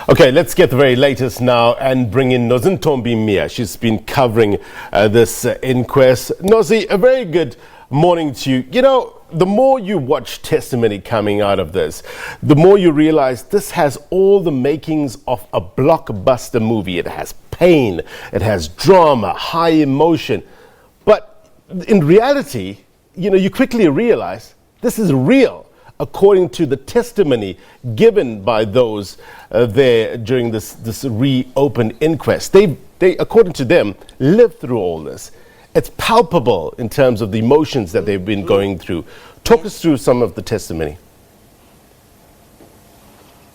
Okay, let's get the very latest now and bring in Nozintombi Miya. She's been covering this inquest. Nozi, a very good morning to you. You know, the more you watch testimony coming out of this, the more you realize this has all the makings of a blockbuster movie. It has pain, it has drama, high emotion. But in reality, you know, you quickly realize this is real, according to the testimony given by those there during this reopened inquest. They, according to them, lived through all this. It's palpable in terms of the emotions that they've been going through. Talk us through some of the testimony.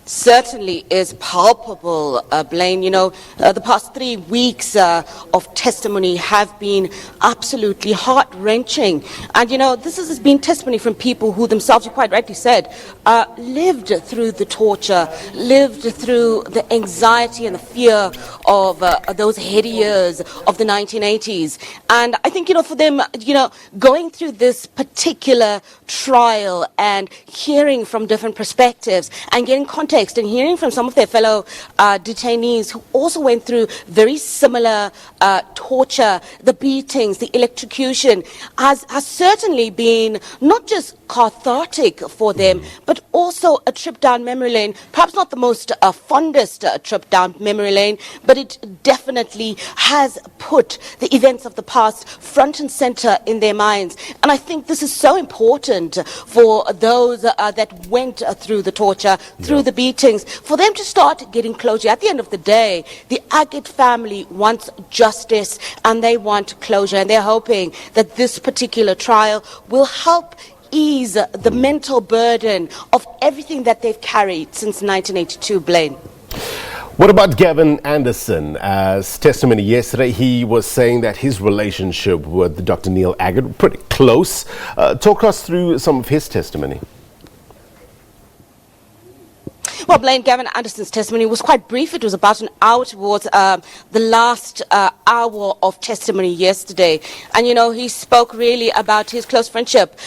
Certainly is palpable, Blaine. You know, the past 3 weeks of testimony have been absolutely heart-wrenching. And, you know, this has been testimony from people who themselves, you quite rightly said, lived through the torture, lived through the anxiety and the fear of those heady years of the 1980s. And I think, you know, for them, you know, going through this particular trial and hearing from different perspectives and getting context and hearing from some of their fellow detainees who also went through very similar torture, the beatings, the electrocution, has certainly been not just cathartic for them, but also a trip down memory lane. Perhaps not the most fondest trip down memory lane, but it definitely has put the events of the past front and center in their minds. And I think this is so important for those that went through the torture, through the beatings, for them to start getting closure. At the end of the day, the Aggett family wants justice and they want closure, and they're hoping that this particular trial will help ease the mental burden of everything that they've carried since 1982, Blaine. What about Gavin Anderson? As testimony yesterday, he was saying that his relationship with Dr. Neil Aggett was pretty close. Talk us through some of his testimony. Well, Blaine, Gavin Anderson's testimony was quite brief. It was about an hour towards the last hour of testimony yesterday. And, you know, he spoke really about his close friendship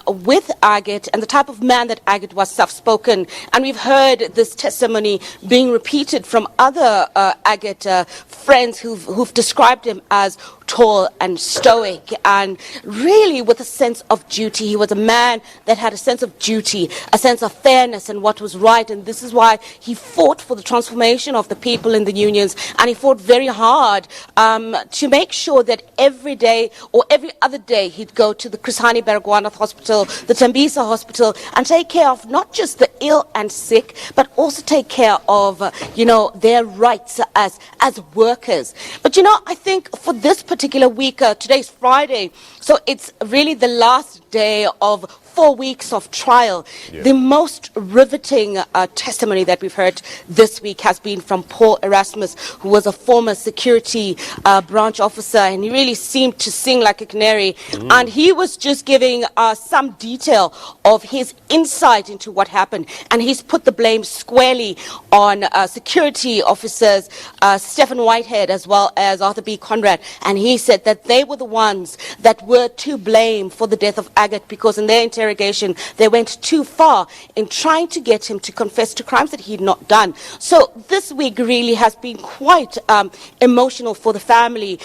with Aggett and the type of man that Aggett was, soft-spoken. And we've heard this testimony being repeated from other Aggett friends who've described him as tall and stoic, and really with a sense of duty. He was a man that had a sense of duty, a sense of fairness and what was right, and this is why he fought for the transformation of the people in the unions, and he fought very hard to make sure that every day or every other day he'd go to the Chris Hani Baragwanath Hospital, the Tembisa Hospital, and take care of not just the ill and sick, but also take care of, you know, their rights as workers. But, you know, I think for this particular week, today's Friday, so it's really the last day of 4 weeks of trial. Yeah. The most riveting testimony that we've heard this week has been from Paul Erasmus, who was a former security branch officer, and he really seemed to sing like a canary. And he was just giving some detail of his insight into what happened, and he's put the blame squarely on security officers Stephen Whitehead as well as Arthur B. Conrad, and he said that they were the ones that were to blame for the death of Aggett, because in their interrogation they went too far in trying to get him to confess to crimes that he'd not done. So this week really has been quite emotional for the family.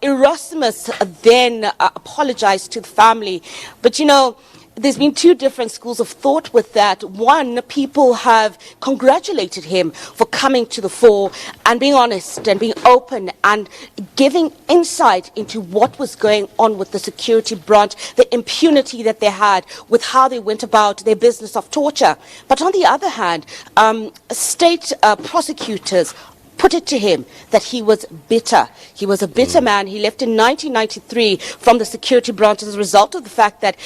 Erasmus then apologized to the family, but you know, there's been two different schools of thought with that. One, people have congratulated him for coming to the fore and being honest and being open and giving insight into what was going on with the security branch, the impunity that they had with how they went about their business of torture. But on the other hand, state prosecutors put it to him that he was bitter. He was a bitter man. He left in 1993 from the security branch as a result of the fact that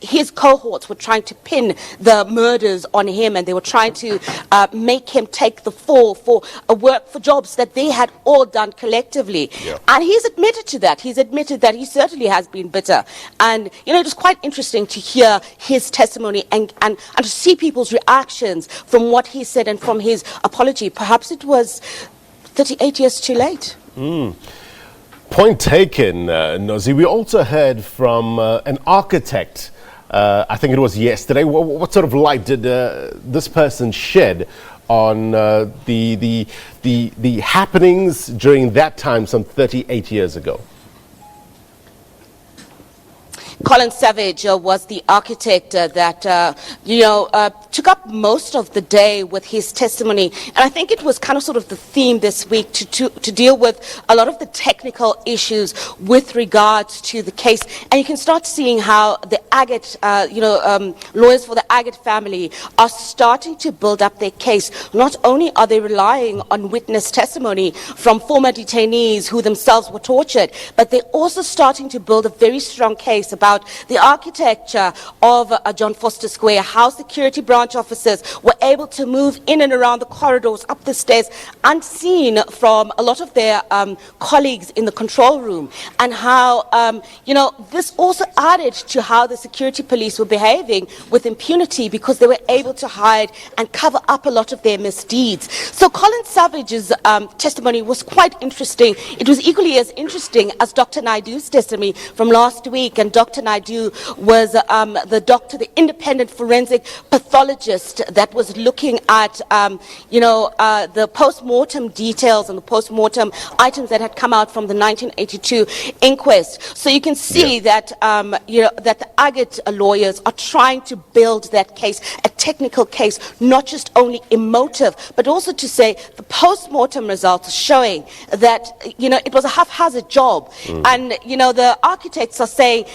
his cohorts were trying to pin the murders on him, and they were trying to make him take the fall for work for jobs that they had all done collectively. Yeah. And he's admitted to that. He's admitted that he certainly has been bitter. And, you know, it was quite interesting to hear his testimony and to see people's reactions from what he said and from his apology. Perhaps it was 38 years too late. Point taken, Nozi. We also heard from an architect I think it was yesterday. What sort of light did this person shed on the happenings during that time, some 38 years ago? Colin Savage was the architect that, took up most of the day with his testimony. And I think it was kind of sort of the theme this week to deal with a lot of the technical issues with regards to the case. And you can start seeing how the Aggett, lawyers for the Aggett family are starting to build up their case. Not only are they relying on witness testimony from former detainees who themselves were tortured, but they're also starting to build a very strong case about the architecture of John Foster Square, how security branch officers were able to move in and around the corridors, up the stairs, unseen from a lot of their colleagues in the control room, and how, this also added to how the security police were behaving with impunity because they were able to hide and cover up a lot of their misdeeds. So Colin Savage's testimony was quite interesting. It was equally as interesting as Dr. Naidu's testimony from last week, and Dr. Naidu was the independent forensic pathologist that was looking at, the post-mortem details and the post-mortem items that had come out from the 1982 inquest. So you can see that, that the Aggett lawyers are trying to build that case, a technical case, not just only emotive, but also to say the post-mortem results showing that, it was a haphazard job. And, the architects are saying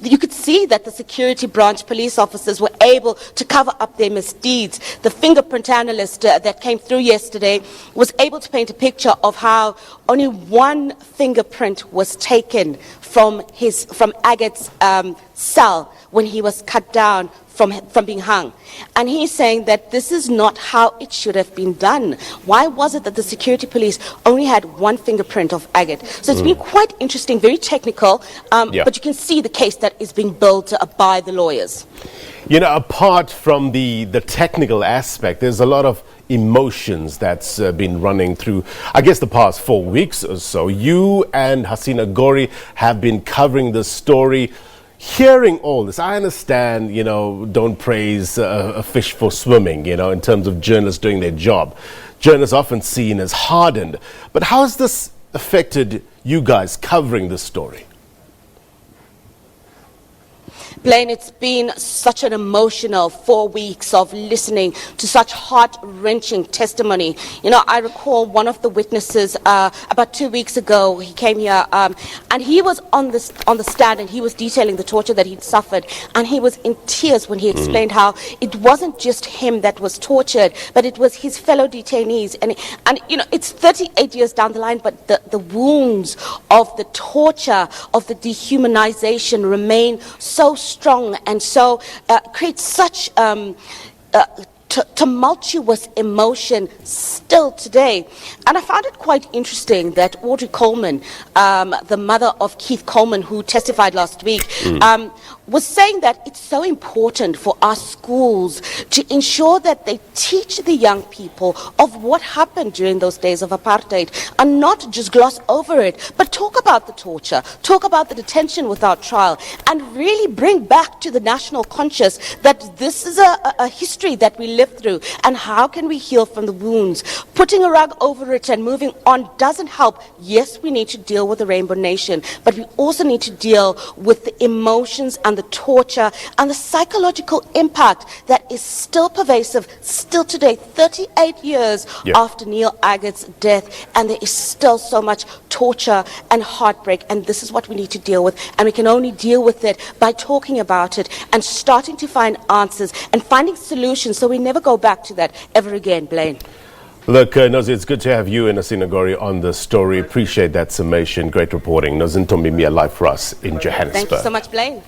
you could see that the security branch police officers were able to cover up their misdeeds. The fingerprint analyst that came through yesterday was able to paint a picture of how only one fingerprint was taken from Aggett's cell when he was cut down from being hung. And he's saying that this is not how it should have been done. Why was it that the security police only had one fingerprint of Aggett? So it's been quite interesting, very technical, but you can see the case that is being built by the lawyers. Apart from the technical aspect, there's a lot of emotions that's been running through, I guess, the past 4 weeks or so. You and Hasina Gori have been covering this story. Hearing all this, I understand, don't praise a fish for swimming, in terms of journalists doing their job. Journalists often seen as hardened. But how has this affected you guys covering this story? Blaine, it's been such an emotional 4 weeks of listening to such heart-wrenching testimony. I recall one of the witnesses about 2 weeks ago. He came here and he was on the stand and he was detailing the torture that he'd suffered, and he was in tears when he explained how it wasn't just him that was tortured, but it was his fellow detainees. And it's 38 years down the line, but the wounds of the torture, of the dehumanization remain so strong, and so creates such tumultuous emotion still today. And I found it quite interesting that Audrey Coleman, the mother of Keith Coleman, who testified last week, was saying that it's so important for our schools to ensure that they teach the young people of what happened during those days of apartheid, and not just gloss over it, but talk about the torture, talk about the detention without trial, and really bring back to the national conscious that this is a history that we lived through, and how can we heal from the wounds. Putting a rug over it and moving on doesn't help. Yes, we need to deal with the Rainbow Nation, but we also need to deal with the emotions and the torture and the psychological impact that is still pervasive, still today, 38 years after Neil Aggett's death, and there is still so much torture and heartbreak, and this is what we need to deal with, and we can only deal with it by talking about it and starting to find answers and finding solutions so we never go back to that ever again, Blaine. Look, Nozi, it's good to have you and Hasina Gori on the story. Appreciate that summation. Great reporting. Nozintombi Miya live for us in Johannesburg. Thank you so much, Blaine.